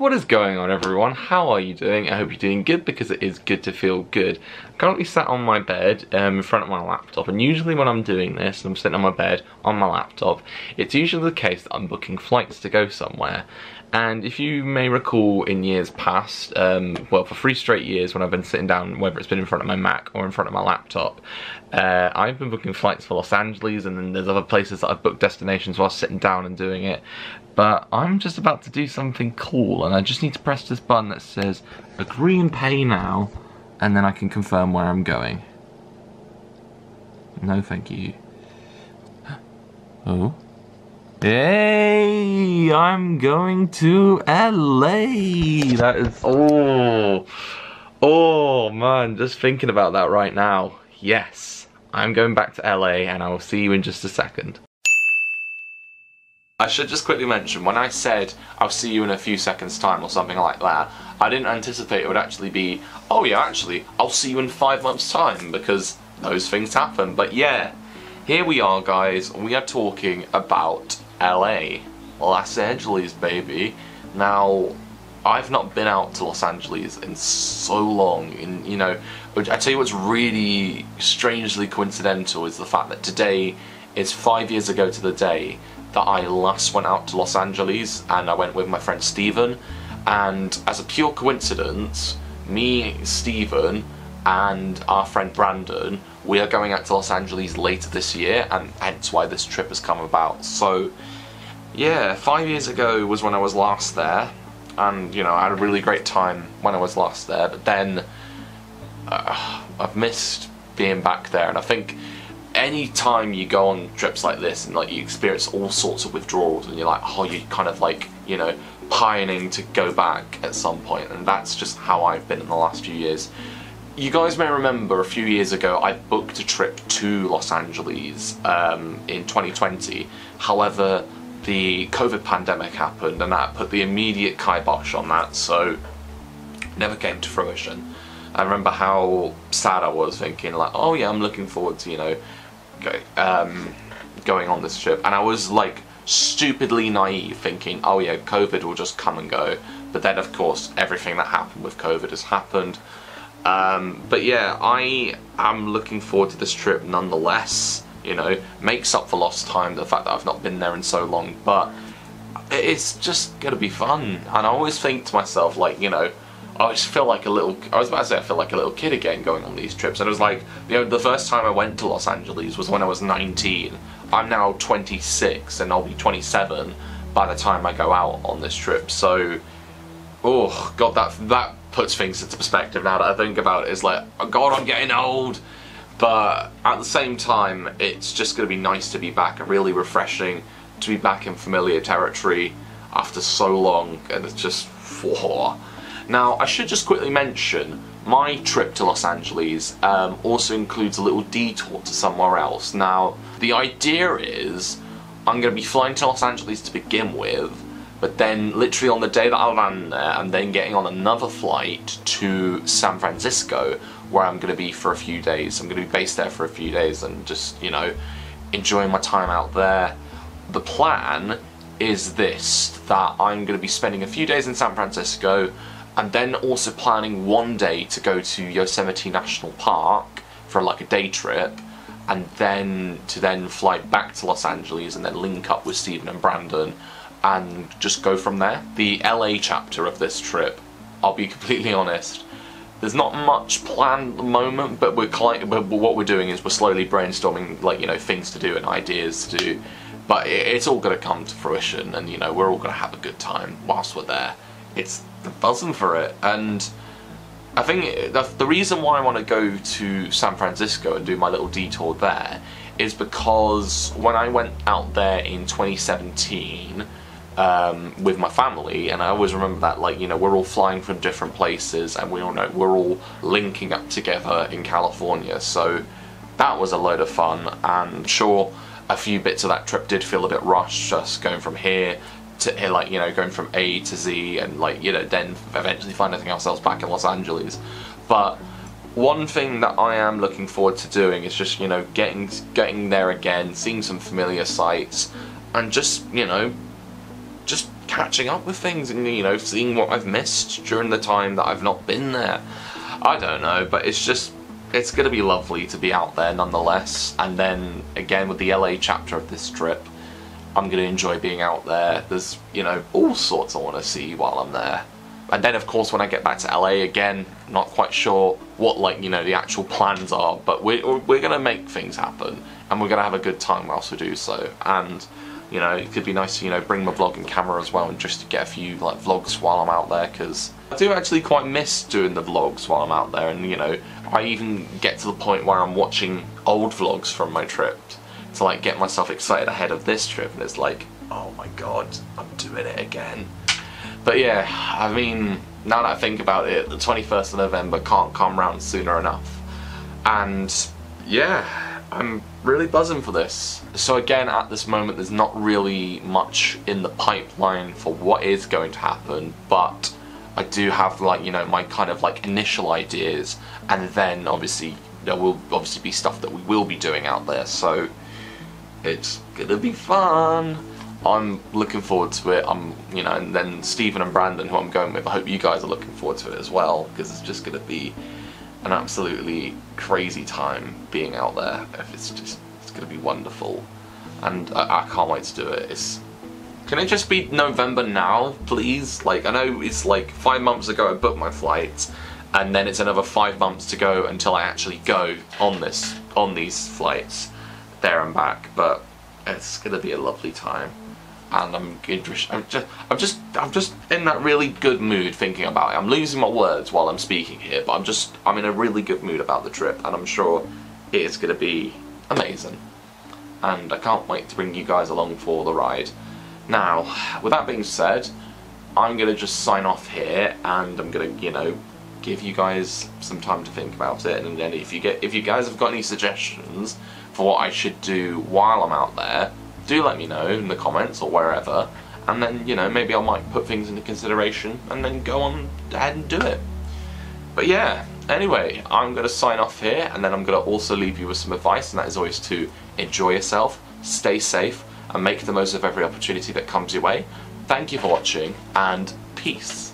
What is going on, everyone? How are you doing? I hope you're doing good, because it is good to feel good. I'm currently sat on my bed in front of my laptop, and usually when I'm doing this, I'm sitting on my bed on my laptop, it's usually the case that I'm booking flights to go somewhere. And if you may recall in years past, well, for 3 straight years when I've been sitting down, whether it's been in front of my Mac or in front of my laptop, I've been booking flights for Los Angeles, and then there's other places that I've booked destinations while sitting down and doing it. But I'm just about to do something cool, and I just need to press this button that says agree and pay now, and then I can confirm where I'm going. No, thank you. Oh. Hey, I'm going to LA. That is, oh man, just thinking about that right now. Yes, I'm going back to LA, and I will see you in just a second. I should just quickly mention, when I said I'll see you in a few seconds time or something like that, I didn't anticipate it would actually be, oh yeah, actually, I'll see you in 5 months time, because those things happen. But yeah, here we are, guys. We are talking about LA, Los Angeles, baby. Now, I've not been out to Los Angeles in so long, and you know, I tell you what's really strangely coincidental is the fact that today is 5 years ago to the day that I last went out to Los Angeles, and I went with my friend Steven, and as a pure coincidence, me, Steven, and our friend Brandon, we are going out to Los Angeles later this year, and hence why this trip has come about. So yeah, 5 years ago was when I was last there, and you know, I had a really great time when I was last there, but then I've missed being back there. And I think any time you go on trips like this and like you experience all sorts of withdrawals, and you're like, oh, you're kind of like, you know, pining to go back at some point, and that's just how I've been in the last few years. You guys may remember a few years ago I booked a trip to Los Angeles in 2020. However, the COVID pandemic happened, and that put the immediate kibosh on that, so never came to fruition. I remember how sad I was, thinking like, oh yeah, I'm looking forward to, you know, going on this trip, and I was like stupidly naive, thinking, oh yeah, COVID will just come and go. But then of course everything that happened with COVID has happened. But yeah, I am looking forward to this trip nonetheless. You know, makes up for lost time, the fact that I've not been there in so long, but it's just gonna be fun. And I always think to myself, like, you know, I always feel like a little, I was about to say I feel like a little kid again going on these trips. And it was like, you know, the first time I went to Los Angeles was when I was 19. I'm now 26, and I'll be 27 by the time I go out on this trip. So, oh god, that puts things into perspective now that I think about it. It's like, oh god, I'm getting old. But at the same time, it's just going to be nice to be back, and really refreshing to be back in familiar territory after so long, and it's just, whoa. Now, I should just quickly mention, my trip to Los Angeles also includes a little detour to somewhere else. Now, the idea is, I'm going to be flying to Los Angeles to begin with, but then literally on the day that I land there, I'm then getting on another flight to San Francisco, where I'm going to be for a few days. I'm going to be based there for a few days and just, you know, enjoying my time out there. The plan is this, that I'm going to be spending a few days in San Francisco, and then also planning one day to go to Yosemite National Park for like a day trip, and then to fly back to Los Angeles and then link up with Steven and Brandon and just go from there. The LA chapter of this trip, I'll be completely honest, there's not much planned at the moment, but what we're doing is we're slowly brainstorming, like, you know, things to do and ideas to do. But it's all going to come to fruition, and you know, we're all going to have a good time whilst we're there. It's buzzing for it. And I think the reason why I want to go to San Francisco and do my little detour there is because when I went out there in 2017 with my family, and I always remember that, like, you know, we're all flying from different places, and we all know we're all linking up together in California, so that was a load of fun. And sure, a few bits of that trip did feel a bit rushed, just going from here to here, like, you know, going from A to Z, and like, you know, then eventually finding ourselves back in Los Angeles. But one thing that I am looking forward to doing is just, you know, getting there again, seeing some familiar sights, and just, you know, just catching up with things and, you know, seeing what I've missed during the time that I've not been there. I don't know, but it's going to be lovely to be out there nonetheless. And then, again, with the LA chapter of this trip, I'm going to enjoy being out there. There's, you know, all sorts I want to see while I'm there. And then, of course, when I get back to LA, again, not quite sure what, like, you know, the actual plans are, but we're going to make things happen, and we're going to have a good time whilst we do so. And, you know, it could be nice to, you know, bring my vlogging camera as well and just to get a few, like, vlogs while I'm out there, because I do actually quite miss doing the vlogs while I'm out there. And, you know, I even get to the point where I'm watching old vlogs from my trip to, like, get myself excited ahead of this trip, and it's like, oh my god, I'm doing it again. But yeah, I mean, now that I think about it, the 21st of November can't come round sooner enough. And yeah, I'm really buzzing for this. So again, at this moment, there's not really much in the pipeline for what is going to happen, but I do have, like, you know, my kind of like initial ideas, and then obviously there will obviously be stuff that we will be doing out there, so it's gonna be fun. I'm looking forward to it. You know, and then Stephen and Brandon, who I'm going with, I hope you guys are looking forward to it as well, because it's just going to be an absolutely crazy time being out there. It's going to be wonderful, and I can't wait to do it. Can it just be November now, please? Like, I know it's like 5 months ago I booked my flights, and then it's another 5 months to go until I actually go on these flights there and back, but it's going to be a lovely time. And I'm just in that really good mood thinking about it. I'm losing my words while I'm speaking here, but I'm in a really good mood about the trip, and I'm sure it is going to be amazing. And I can't wait to bring you guys along for the ride. Now, with that being said, I'm going to just sign off here, and I'm going to, you know, give you guys some time to think about it. And then if you guys have got any suggestions for what I should do while I'm out there, do let me know in the comments or wherever, and then, you know, maybe I might put things into consideration and then go on ahead and do it. But yeah, anyway, I'm going to sign off here, and then I'm going to also leave you with some advice, and that is always to enjoy yourself, stay safe, and make the most of every opportunity that comes your way. Thank you for watching, and peace.